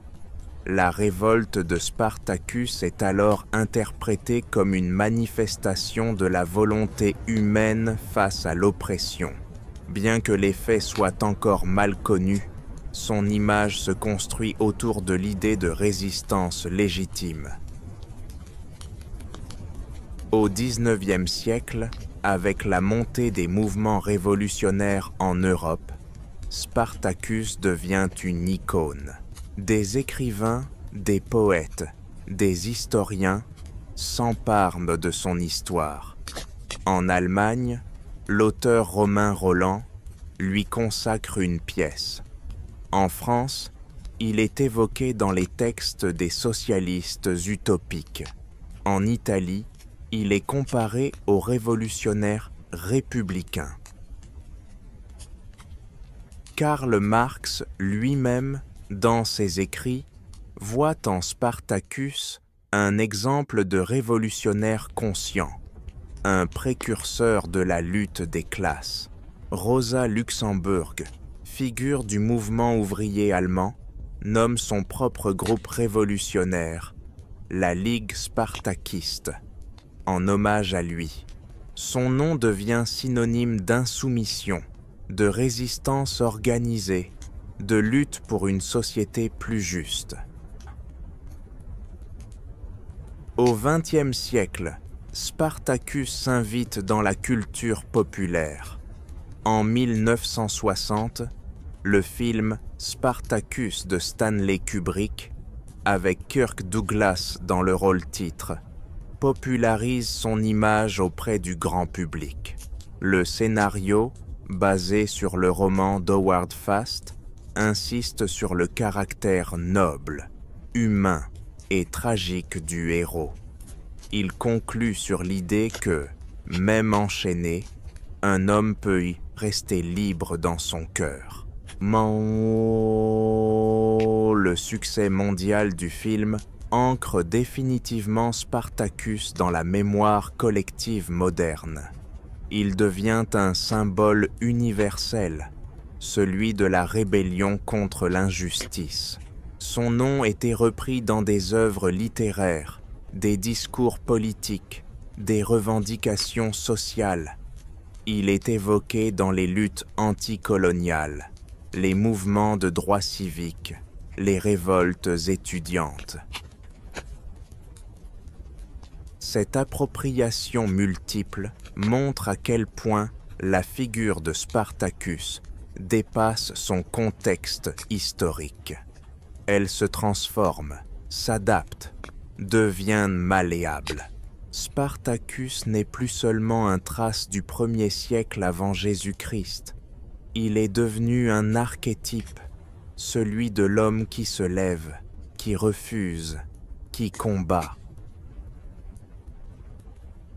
La révolte de Spartacus est alors interprétée comme une manifestation de la volonté humaine face à l'oppression. Bien que les faits soient encore mal connus, son image se construit autour de l'idée de résistance légitime. Au XIXe siècle, avec la montée des mouvements révolutionnaires en Europe, Spartacus devient une icône. Des écrivains, des poètes, des historiens s'emparent de son histoire. En Allemagne, l'auteur Romain Rolland lui consacre une pièce. En France, il est évoqué dans les textes des socialistes utopiques. En Italie, il est comparé aux révolutionnaires républicains. Karl Marx lui-même, dans ses écrits, voit en Spartacus un exemple de révolutionnaire conscient, un précurseur de la lutte des classes. Rosa Luxemburg, figure du mouvement ouvrier allemand, nomme son propre groupe révolutionnaire, la Ligue spartakiste, en hommage à lui. Son nom devient synonyme d'insoumission, de résistance organisée, de lutte pour une société plus juste. Au XXe siècle, Spartacus s'invite dans la culture populaire. En 1960, le film Spartacus de Stanley Kubrick, avec Kirk Douglas dans le rôle titre, popularise son image auprès du grand public. Le scénario, basé sur le roman d'Howard Fast, insiste sur le caractère noble, humain et tragique du héros. Il conclut sur l'idée que, même enchaîné, un homme peut y rester libre dans son cœur. Le succès mondial du film ancre définitivement Spartacus dans la mémoire collective moderne. Il devient un symbole universel, celui de la rébellion contre l'injustice. Son nom était repris dans des œuvres littéraires, des discours politiques, des revendications sociales. Il est évoqué dans les luttes anticoloniales, les mouvements de droits civiques, les révoltes étudiantes. Cette appropriation multiple montre à quel point la figure de Spartacus dépasse son contexte historique. Elle se transforme, s'adapte, devient malléable. Spartacus n'est plus seulement un trace du 1er siècle avant Jésus-Christ. Il est devenu un archétype, celui de l'homme qui se lève, qui refuse, qui combat.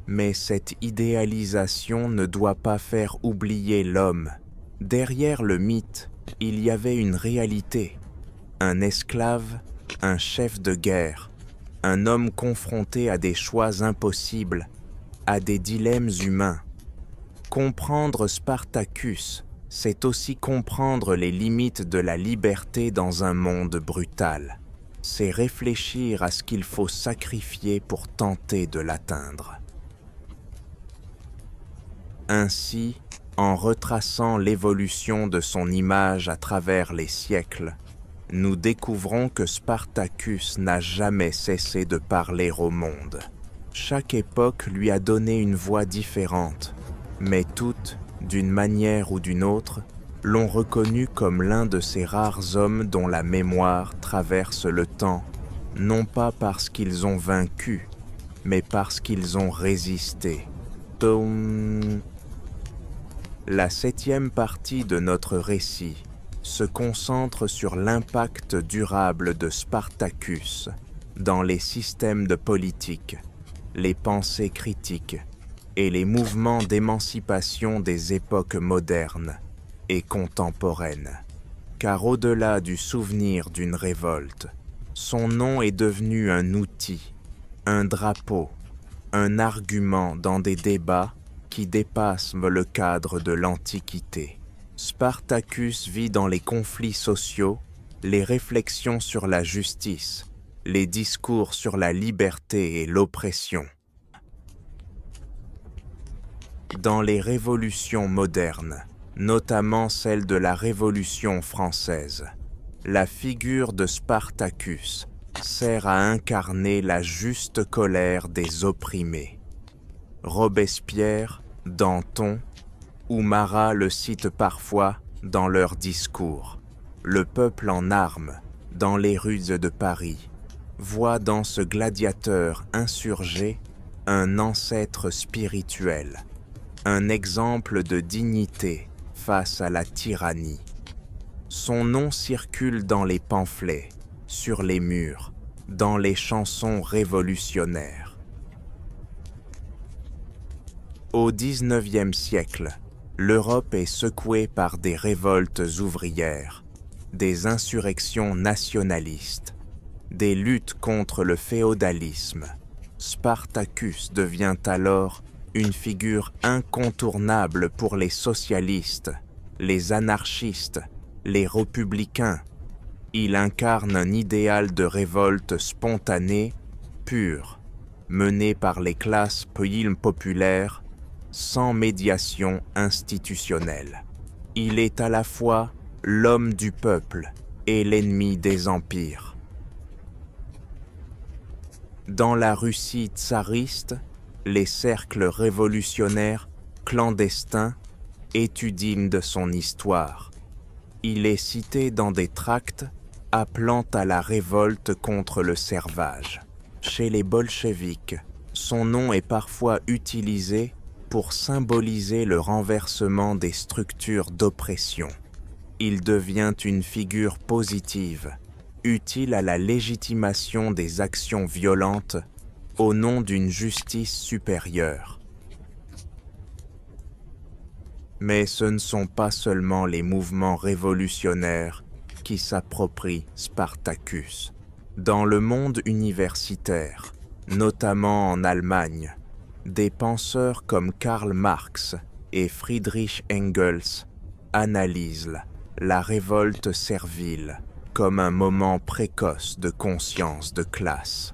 Mais cette idéalisation ne doit pas faire oublier l'homme. Derrière le mythe, il y avait une réalité. Un esclave, un chef de guerre, un homme confronté à des choix impossibles, à des dilemmes humains. Comprendre Spartacus, c'est aussi comprendre les limites de la liberté dans un monde brutal. C'est réfléchir à ce qu'il faut sacrifier pour tenter de l'atteindre. Ainsi, en retraçant l'évolution de son image à travers les siècles, nous découvrons que Spartacus n'a jamais cessé de parler au monde. Chaque époque lui a donné une voix différente, mais toutes, d'une manière ou d'une autre, l'ont reconnu comme l'un de ces rares hommes dont la mémoire traverse le temps, non pas parce qu'ils ont vaincu, mais parce qu'ils ont résisté. La 7e partie de notre récit se concentre sur l'impact durable de Spartacus dans les systèmes de politique, les pensées critiques et les mouvements d'émancipation des époques modernes et contemporaines. Car au-delà du souvenir d'une révolte, son nom est devenu un outil, un drapeau, un argument dans des débats qui dépassent le cadre de l'Antiquité. Spartacus vit dans les conflits sociaux, les réflexions sur la justice, les discours sur la liberté et l'oppression. Dans les révolutions modernes, notamment celle de la Révolution française, la figure de Spartacus sert à incarner la juste colère des opprimés. Robespierre, Danton ou Marat le citent parfois dans leurs discours. Le peuple en armes, dans les rues de Paris, voit dans ce gladiateur insurgé un ancêtre spirituel, un exemple de dignité face à la tyrannie. Son nom circule dans les pamphlets, sur les murs, dans les chansons révolutionnaires. Au XIXe siècle, l'Europe est secouée par des révoltes ouvrières, des insurrections nationalistes, des luttes contre le féodalisme. Spartacus devient alors une figure incontournable pour les socialistes, les anarchistes, les républicains. Il incarne un idéal de révolte spontanée, pure, menée par les classes populaires, sans médiation institutionnelle. Il est à la fois l'homme du peuple et l'ennemi des empires. Dans la Russie tsariste, les cercles révolutionnaires clandestins étudient de son histoire. Il est cité dans des tracts appelant à la révolte contre le servage. Chez les bolcheviks, son nom est parfois utilisé pour symboliser le renversement des structures d'oppression. Il devient une figure positive, utile à la légitimation des actions violentes au nom d'une justice supérieure. Mais ce ne sont pas seulement les mouvements révolutionnaires qui s'approprient Spartacus. Dans le monde universitaire, notamment en Allemagne, des penseurs comme Karl Marx et Friedrich Engels analysent la révolte servile comme un moment précoce de conscience de classe.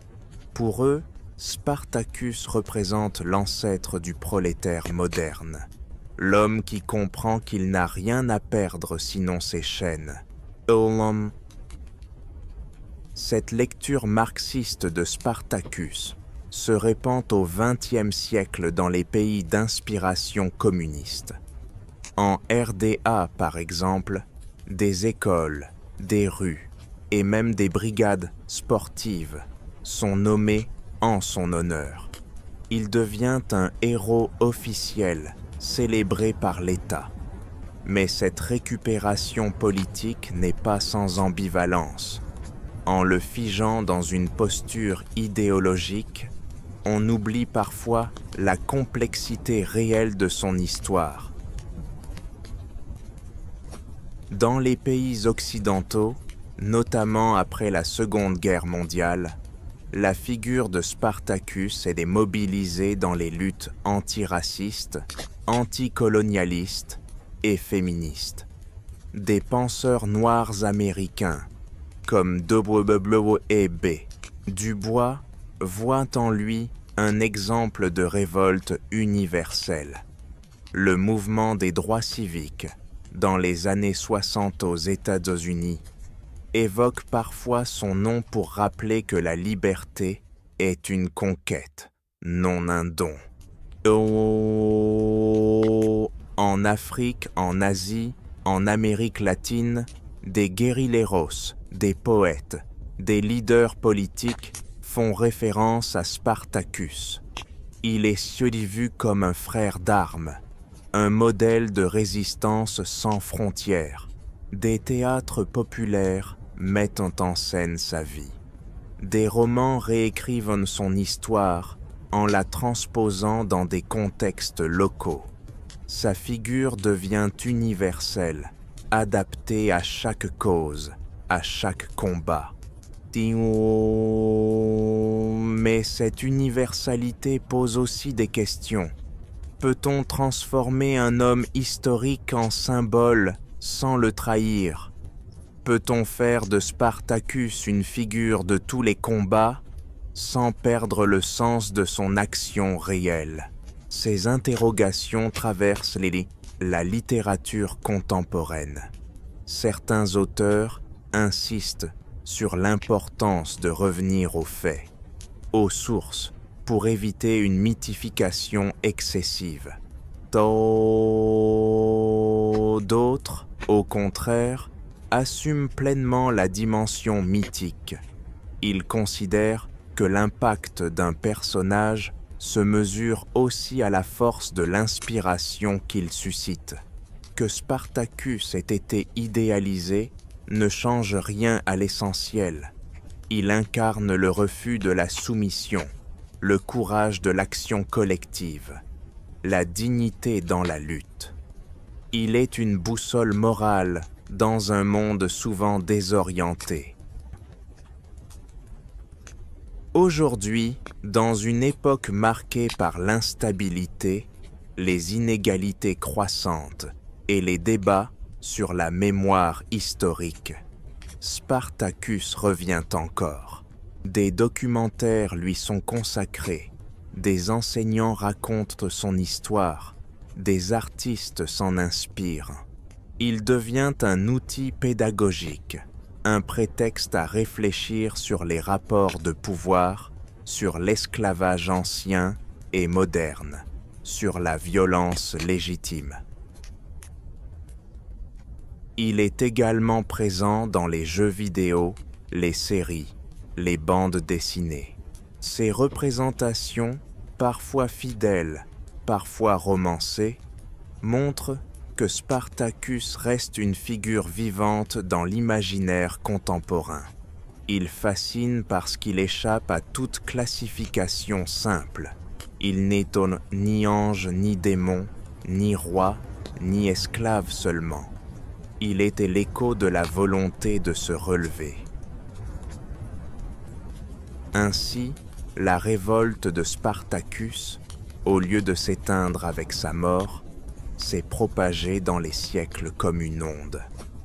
Pour eux, Spartacus représente l'ancêtre du prolétaire moderne, l'homme qui comprend qu'il n'a rien à perdre sinon ses chaînes. Cette lecture marxiste de Spartacus se répand au XXe siècle dans les pays d'inspiration communiste. En RDA, par exemple, des écoles, des rues et même des brigades sportives sont nommées en son honneur. Il devient un héros officiel, célébré par l'État. Mais cette récupération politique n'est pas sans ambivalence. En le figeant dans une posture idéologique, on oublie parfois la complexité réelle de son histoire. Dans les pays occidentaux, notamment après la Seconde Guerre mondiale, la figure de Spartacus est mobilisée dans les luttes antiracistes, anticolonialistes et féministes. Des penseurs noirs américains, comme W.E.B. Du Bois, voient en lui un exemple de révolte universelle. Le mouvement des droits civiques, dans les années 60 aux États-Unis, évoque parfois son nom pour rappeler que la liberté est une conquête, non un don. En Afrique, en Asie, en Amérique latine, des guérilleros, des poètes, des leaders politiques font référence à Spartacus. Il est vu comme un frère d'armes, un modèle de résistance sans frontières. Des théâtres populaires mettent en scène sa vie. Des romans réécrivent son histoire en la transposant dans des contextes locaux. Sa figure devient universelle, adaptée à chaque cause, à chaque combat. Mais cette universalité pose aussi des questions. Peut-on transformer un homme historique en symbole sans le trahir? Peut-on faire de Spartacus une figure de tous les combats sans perdre le sens de son action réelle? Ces interrogations traversent la littérature contemporaine. Certains auteurs insistent sur l'importance de revenir aux faits, aux sources, pour éviter une mythification excessive. D'autres, au contraire, assument pleinement la dimension mythique. Ils considèrent que l'impact d'un personnage se mesure aussi à la force de l'inspiration qu'il suscite. Que Spartacus ait été idéalisé ne change rien à l'essentiel. Il incarne le refus de la soumission, le courage de l'action collective, la dignité dans la lutte. Il est une boussole morale dans un monde souvent désorienté. Aujourd'hui, dans une époque marquée par l'instabilité, les inégalités croissantes et les débats sur la mémoire historique, Spartacus revient encore. Des documentaires lui sont consacrés, des enseignants racontent son histoire, des artistes s'en inspirent. Il devient un outil pédagogique, un prétexte à réfléchir sur les rapports de pouvoir, sur l'esclavage ancien et moderne, sur la violence légitime. Il est également présent dans les jeux vidéo, les séries, les bandes dessinées. Ces représentations, parfois fidèles, parfois romancée, montre que Spartacus reste une figure vivante dans l'imaginaire contemporain. Il fascine parce qu'il échappe à toute classification simple. Il n'étonne ni ange, ni démon, ni roi, ni esclave seulement. Il était l'écho de la volonté de se relever. Ainsi, la révolte de Spartacus, au lieu de s'éteindre avec sa mort, s'est propagée dans les siècles comme une onde.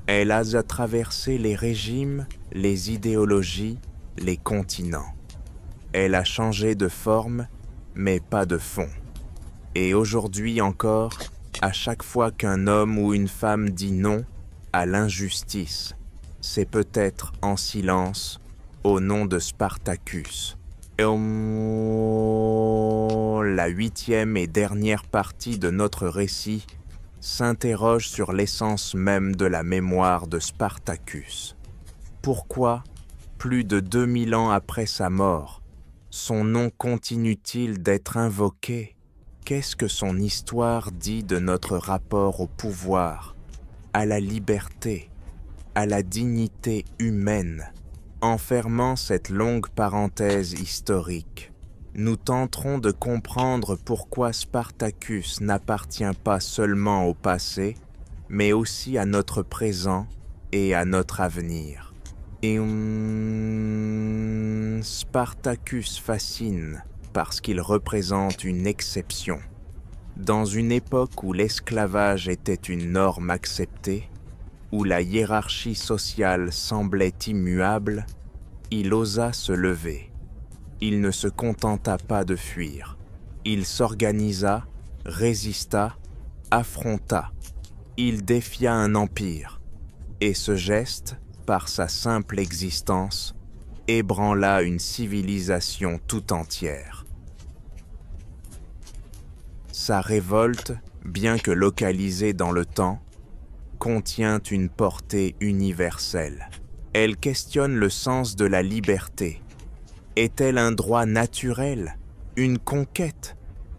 Elle a traversé les régimes, les idéologies, les continents. Elle a changé de forme, mais pas de fond. Et aujourd'hui encore, à chaque fois qu'un homme ou une femme dit non à l'injustice, c'est peut-être en silence, au nom de Spartacus. La 8e et dernière partie de notre récit s'interroge sur l'essence même de la mémoire de Spartacus. Pourquoi, plus de 2000 ans après sa mort, son nom continue-t-il d'être invoqué? Qu'est-ce que son histoire dit de notre rapport au pouvoir, à la liberté, à la dignité humaine? En fermant cette longue parenthèse historique, nous tenterons de comprendre pourquoi Spartacus n'appartient pas seulement au passé, mais aussi à notre présent et à notre avenir. Et Spartacus fascine parce qu'il représente une exception. Dans une époque où l'esclavage était une norme acceptée, où la hiérarchie sociale semblait immuable, il osa se lever. Il ne se contenta pas de fuir. Il s'organisa, résista, affronta. Il défia un empire. Et ce geste, par sa simple existence, ébranla une civilisation tout entière. Sa révolte, bien que localisée dans le temps, contient une portée universelle. Elle questionne le sens de la liberté. Est-elle un droit naturel, une conquête,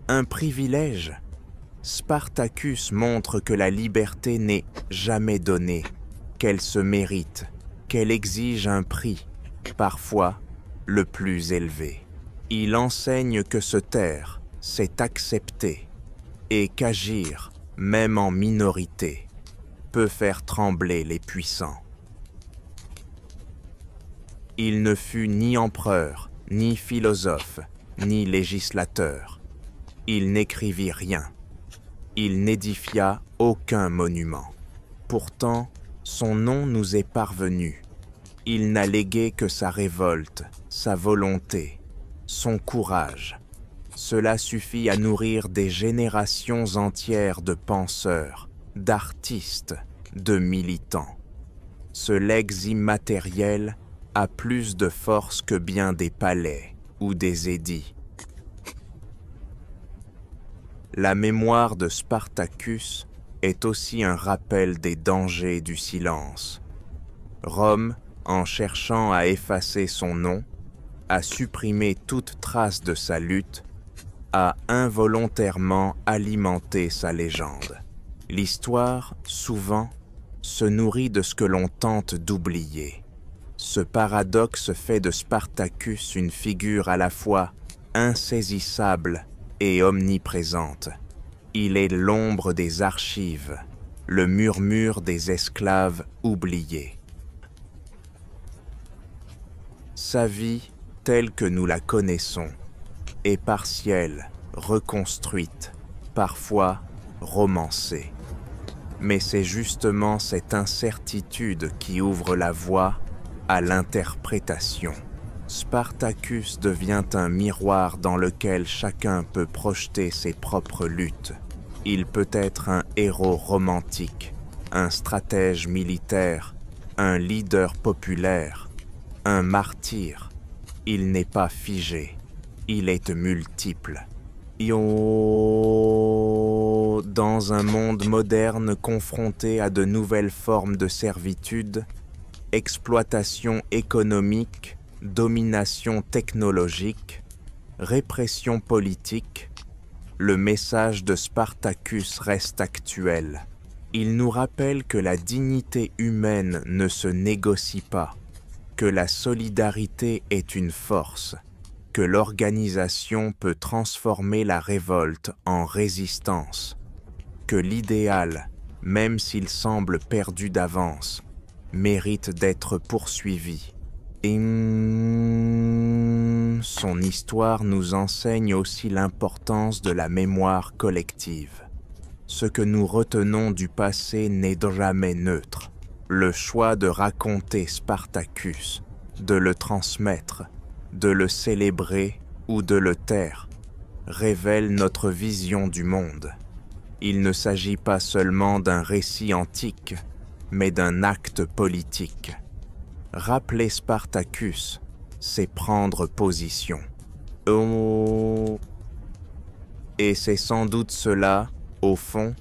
un privilège? Spartacus montre que la liberté n'est jamais donnée, qu'elle se mérite, qu'elle exige un prix, parfois le plus élevé. Il enseigne que se taire, c'est accepter, et qu'agir, même en minorité, peut faire trembler les puissants. Il ne fut ni empereur, ni philosophe, ni législateur. Il n'écrivit rien. Il n'édifia aucun monument. Pourtant, son nom nous est parvenu. Il n'a légué que sa révolte, sa volonté, son courage. Cela suffit à nourrir des générations entières de penseurs, d'artistes, de militants. Ce legs immatériel a plus de force que bien des palais ou des édits. La mémoire de Spartacus est aussi un rappel des dangers du silence. Rome, en cherchant à effacer son nom, a supprimé toute trace de sa lutte, a involontairement alimenté sa légende. L'histoire, souvent, se nourrit de ce que l'on tente d'oublier. Ce paradoxe fait de Spartacus une figure à la fois insaisissable et omniprésente. Il est l'ombre des archives, le murmure des esclaves oubliés. Sa vie, telle que nous la connaissons, est partielle, reconstruite, parfois romancée. Mais c'est justement cette incertitude qui ouvre la voie à l'interprétation. Spartacus devient un miroir dans lequel chacun peut projeter ses propres luttes. Il peut être un héros romantique, un stratège militaire, un leader populaire, un martyr. Il n'est pas figé, il est multiple. Dans un monde moderne confronté à de nouvelles formes de servitude, exploitation économique, domination technologique, répression politique, le message de Spartacus reste actuel. Il nous rappelle que la dignité humaine ne se négocie pas, que la solidarité est une force, que l'organisation peut transformer la révolte en résistance, que l'idéal, même s'il semble perdu d'avance, mérite d'être poursuivi. Et son histoire nous enseigne aussi l'importance de la mémoire collective. Ce que nous retenons du passé n'est jamais neutre. Le choix de raconter Spartacus, de le transmettre, de le célébrer ou de le taire, révèle notre vision du monde. Il ne s'agit pas seulement d'un récit antique, mais d'un acte politique. Rappeler Spartacus, c'est prendre position. Oh. Et c'est sans doute cela, au fond,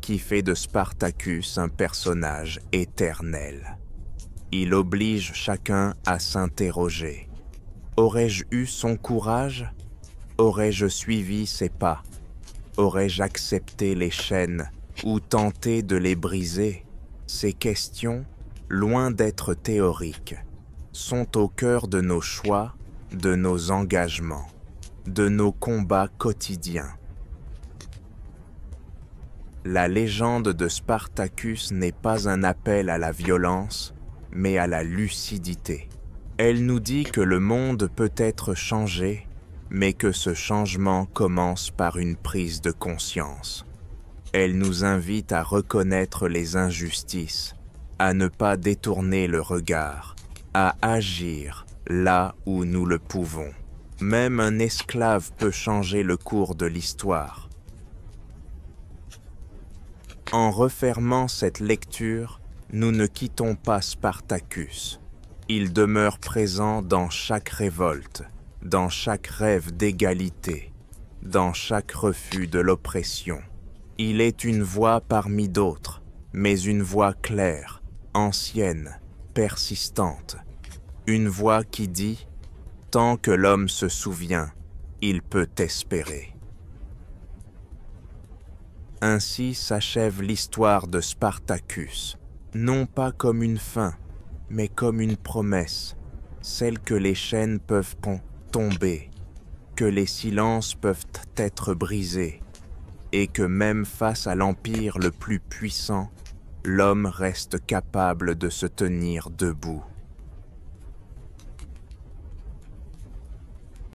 qui fait de Spartacus un personnage éternel. Il oblige chacun à s'interroger. Aurais-je eu son courage? Aurais-je suivi ses pas? Aurais-je accepté les chaînes ou tenté de les briser? Ces questions, loin d'être théoriques, sont au cœur de nos choix, de nos engagements, de nos combats quotidiens. La légende de Spartacus n'est pas un appel à la violence, mais à la lucidité. Elle nous dit que le monde peut être changé, mais que ce changement commence par une prise de conscience. Elle nous invite à reconnaître les injustices, à ne pas détourner le regard, à agir là où nous le pouvons. Même un esclave peut changer le cours de l'histoire. En refermant cette lecture, nous ne quittons pas Spartacus. Il demeure présent dans chaque révolte, dans chaque rêve d'égalité, dans chaque refus de l'oppression. Il est une voix parmi d'autres, mais une voix claire, ancienne, persistante. Une voix qui dit « Tant que l'homme se souvient, il peut espérer ». Ainsi s'achève l'histoire de Spartacus, non pas comme une fin, mais comme une promesse, celle que les chaînes peuvent tomber, que les silences peuvent être brisés, et que même face à l'empire le plus puissant, l'homme reste capable de se tenir debout.